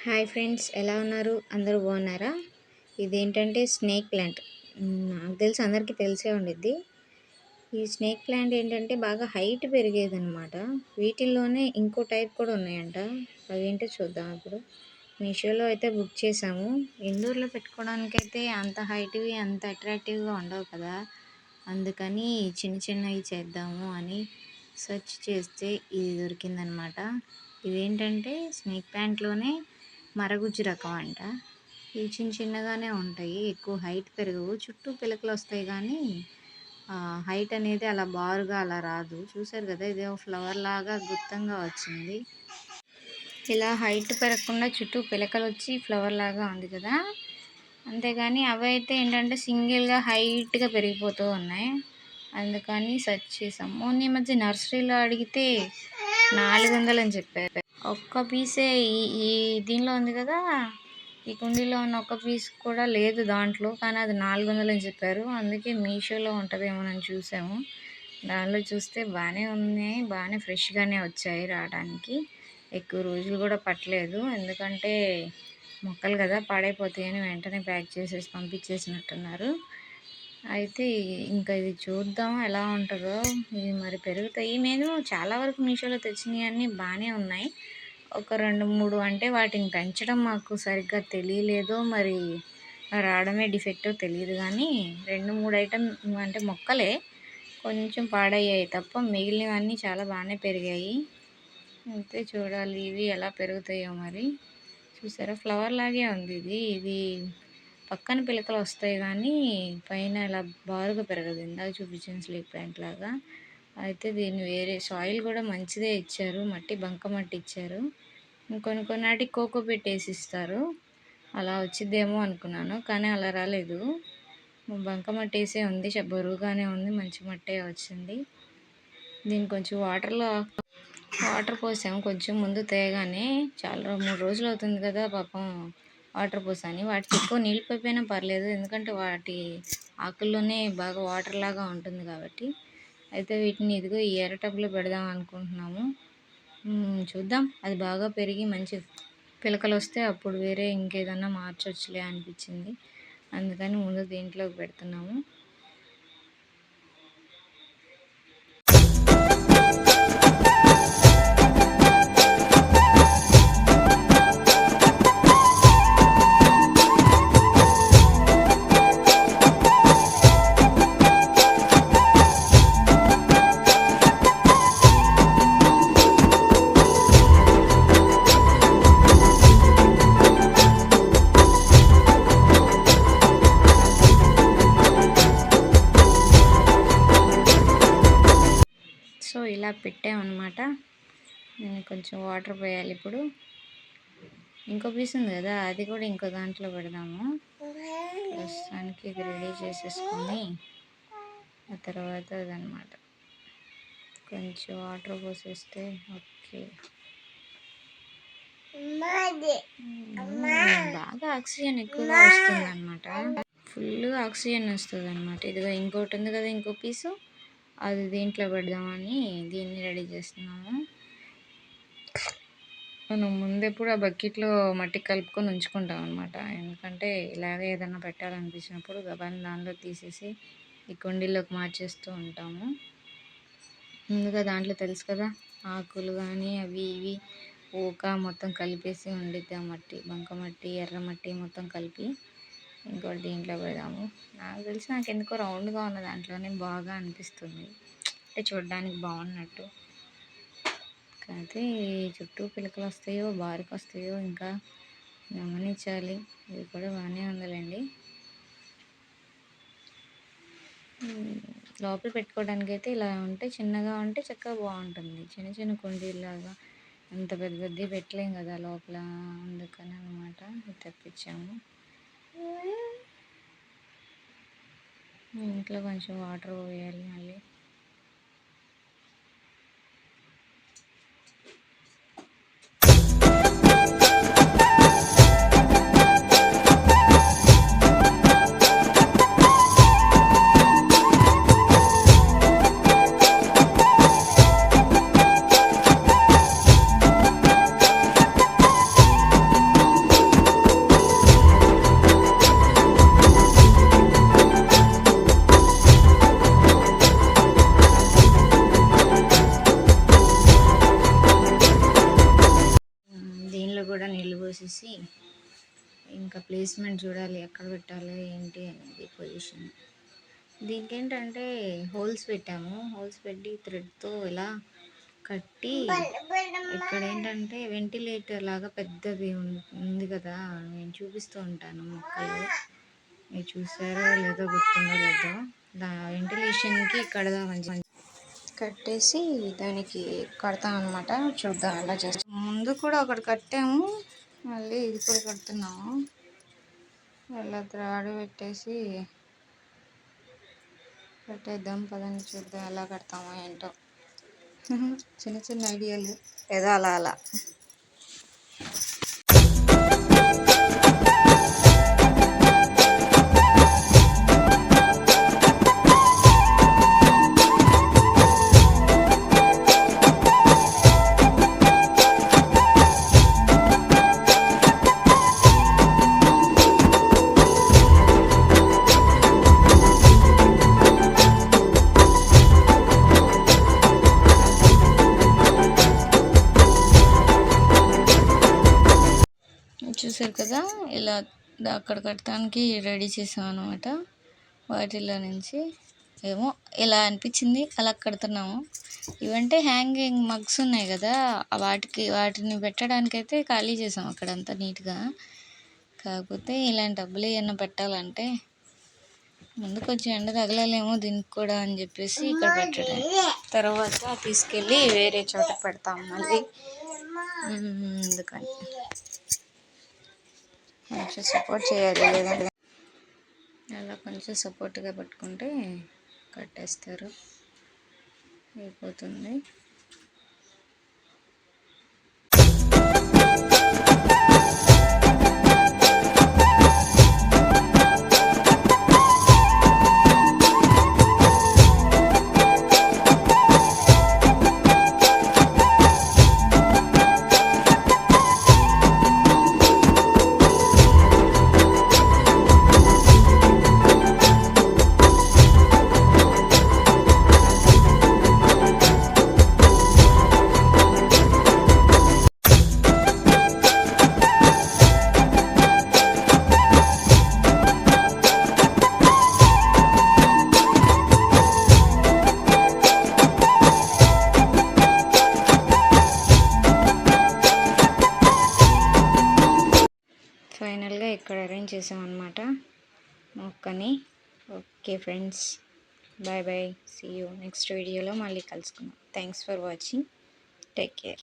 Hi friends, ఎలా ఉన్నారు? అందరూ బాగున్నారా? ఇదేంటంటే స్నేక్ ప్లాంట్. నాకు తెలిసి అందరికీ తెలిసే ఉండిద్ది. ఈ స్నేక్ ప్లాంట్ ఏంటంటే బాగా హైట్ పెరిగేదనమాట. వీటిల్లోనే ఇంకో టైప్ కూడా ఉన్నాయంట. అవేంటో చూద్దాం ఇప్పుడు. మీషోలో అయితే బుక్ చేసాము. ఇండోర్లో పెట్టుకోవడానికైతే అంత హైట్వి అంత అట్రాక్టివ్గా ఉండవు కదా, అందుకని చిన్న చిన్నవి చేద్దాము అని సెర్చ్ చేస్తే ఇది దొరికిందనమాట. ఇదేంటంటే స్నేక్ ప్లాంట్లోనే మరగుజ్జు రకం అంట. ఇవి చిన్నగానే ఉంటాయి, ఎక్కువ హైట్ పెరగవు, చుట్టూ పిలకలు వస్తాయి కానీ హైట్ అనేది అలా బారుగా అలా రాదు. చూసారు కదా, ఇది ఫ్లవర్ లాగా గుత్తంగా వచ్చింది. ఇలా హైట్ పెరగకుండా చుట్టూ పిలకలు వచ్చి ఫ్లవర్ లాగా ఉంది కదా. అంతేగాని అవి అయితే ఏంటంటే సింగిల్గా హైట్గా పెరిగిపోతూ ఉన్నాయి. అందుకని సెర్చ్ చేసాం. మొన్న ఈ మధ్య నర్సరీలో అడిగితే 400 అని చెప్పారు. ఒక్క పీసే ఈ దీనిలో ఉంది కదా, ఈ కుండీలో ఉన్న ఒక్క పీస్ కూడా లేదు దాంట్లో, కానీ అది 400 అని చెప్పారు. అందుకే మీషోలో ఉంటుందేమోనని చూసాము. దానిలో చూస్తే బాగానే ఉన్నాయి, బాగానే ఫ్రెష్గానే వచ్చాయి. రావడానికి ఎక్కువ రోజులు కూడా పట్టలేదు, ఎందుకంటే మొక్కలు కదా పాడైపోతాయని వెంటనే ప్యాక్ చేసేసి పంపించేసినట్టున్నారు. అయితే ఇంకా ఇది చూద్దాం ఎలా ఉంటుందో. ఇది మరి పెరుగుతాయి. నేను చాలా వరకు మీషోలో తెచ్చినవి అన్నీ బాగానే ఉన్నాయి. ఒక 2-3 అంటే వాటిని పెంచడం మాకు సరిగ్గా తెలియలేదో మరి రావడమే డిఫెక్టో తెలియదు, కానీ 2-3 ఐటమ్ అంటే మొక్కలే కొంచెం పాడయ్యాయి తప్ప మిగిలినవన్నీ చాలా బాగానే పెరిగాయి. అయితే చూడాలి ఇవి ఎలా పెరుగుతాయో మరి. చూసారా, ఫ్లవర్ లాగే ఉంది ఇది పక్కన పిలకలు వస్తాయి కానీ పైన ఇలా బారుగా పెరగదు. ఇందాక చూపించిన స్నేక్ ప్లాంట్ లాగా. అయితే దీన్ని వేరే సాయిల్ కూడా మంచిదే ఇచ్చారు, మట్టి బంకమట్టి ఇచ్చారు. కొన్నిటికి కోకో వేసి ఇస్తారు, అలా వచ్చిద్దేమో అనుకున్నాను, కానీ అలా రాలేదు. బంకమట్టి వేసే ఉంది, బరువుగానే ఉంది, మంచి మట్టే వచ్చింది. దీన్ని కొంచెం వాటర్ పోసాము కొంచెం ముందు తేగానే. చాలా 3 రోజులు అవుతుంది కదా పాపం వాటర్ పోసాని. వాటికి ఎక్కువ నీళ్ళు పోయిపోయినా పర్లేదు, ఎందుకంటే వాటి ఆకుల్లోనే బాగా వాటర్ లాగా ఉంటుంది కాబట్టి. అయితే వీటిని ఇదిగో ఈ ఎర్ర టబ్లో పెడదాం అనుకుంటున్నాము. చూద్దాం, అది బాగా పెరిగి మంచి పిలకలు వస్తే అప్పుడు వేరే ఇంకేదన్నా మార్చొచ్చులే అనిపించింది. అందుకని ముందు దీంట్లోకి పెడుతున్నాము. సో ఇలా పెట్టామన్నమాట. నేను కొంచెం వాటర్ పోయాలి ఇప్పుడు. ఇంకో పీస్ ఉంది కదా, అది కూడా ఇంకో దాంట్లో పెడదాము. ప్రస్తుతానికి ఇది రెడీ చేసేసుకొని ఆ తర్వాత అదనమాట కొంచెం వాటర్ పోసేస్తే ఓకే. బాగా ఆక్సిజన్ ఎక్కువగా వస్తుంది అనమాట, ఫుల్గా ఆక్సిజన్ వస్తుంది అనమాట. ఇదిగా ఇంకోటి ఉంది కదా, ఇంకో పీసు, అది దీంట్లో పెడదామని దీన్ని రెడీ చేస్తున్నాము. మనం ముందెప్పుడు ఆ బకెట్లో మట్టి కలుపుకొని ఉంచుకుంటాం అనమాట, ఎందుకంటే ఇలాగే ఏదైనా పెట్టాలనిపించినప్పుడు గబాన్ని దానిలో తీసేసి ఈ కుండీలోకి మార్చేస్తూ ఉంటాము. ముందుగా దాంట్లో తెలుసు కదా, ఆకులు కానీ అవి ఇవి ఊక మొత్తం కలిపేసి ఉండిద్ది. ఆ మట్టి బంకమట్టి ఎర్రమట్టి మొత్తం కలిపి ఇంకోటి దీంట్లో పెడదాము. నాకు తెలిసి నాకు ఎందుకో రౌండ్గా ఉన్న దాంట్లోనే బాగా అనిపిస్తుంది, అంటే చూడడానికి బాగున్నట్టు. అయితే చుట్టూ పిలకలు వస్తాయో బారికి వస్తాయో ఇంకా గమనించాలి. ఇది కూడా బాగానే ఉందిలేండి. లోపల పెట్టుకోవడానికి అయితే ఇలా ఉంటే, చిన్నగా ఉంటే చక్కగా బాగుంటుంది. చిన్న చిన్న కుండీలాగా అంత పెద్ద పెద్దవి పెట్టలేం కదా లోపల, అందుకని అనమాట తెప్పించాము. ఇంట్లో కొంచెం వాటర్ పోయాలి మళ్ళీ. ఇందులో కూడా నీళ్ళు పోసేసి ఇంకా ప్లేస్మెంట్ చూడాలి, ఎక్కడ పెట్టాలి ఏంటి అనేది పొజిషన్. దీనికి ఏంటంటే హోల్స్ పెట్టాము, హోల్స్ పెట్టి థ్రెడ్తో ఇలా కట్టి, ఇక్కడ ఏంటంటే వెంటిలేటర్ లాగా పెద్దది ఉంది కదా, నేను చూపిస్తూ ఉంటాను మొక్కలు, మీరు చూసారో లేదో గుర్తుందో లేదో. వెంటిలేషన్కి ఇక్కడ మంచి కట్టేసి దానికి కడతాం అనమాట. చూద్దాం ఎలా చేస్తాం. ముందు కూడా ఒకటి కట్టాము, మళ్ళీ ఇది కూడా కడుతున్నాము. ఇలా త్రాడు పెట్టేసి కట్టేద్దాం పదండి, చూద్దాం ఎలా కడతామో ఏంటో. చిన్న చిన్న ఐడియాలు ఏదో అలా అలా. చూసారు కదా, ఇలా అక్కడ కట్టడానికి రెడీ చేసాం అనమాట. వాటిలో నుంచి ఏమో ఇలా అనిపించింది, అలా కడుతున్నాము. ఇవంటే హ్యాంగింగ్ మగ్స్ ఉన్నాయి కదా, వాటిని పెట్టడానికైతే ఖాళీ చేసాం అక్కడంతా నీట్గా. కాకపోతే ఇలాంటి డబ్బులు ఏమన్నా పెట్టాలంటే ముందు కొంచెం ఎండ తగలాలేమో దీనికి కూడా అని చెప్పేసి ఇక్కడ పెట్టడం. తర్వాత తీసుకెళ్ళి వేరే చోట పెడతాం మళ్ళీ, ఎందుకని కొంచెం సపోర్ట్ చేయాలి, లేదంటే అలా కొంచెం సపోర్ట్గా పట్టుకుంటే కట్టేస్తారు, అయిపోతుంది. ఫైనల్గా ఇక్కడ అరేంజ్ చేసామన్నమాట మొక్కని. Okay friends, bye bye, see you next వీడియోలో మళ్ళీ కలుసుకుందాం. Thanks for watching, take care.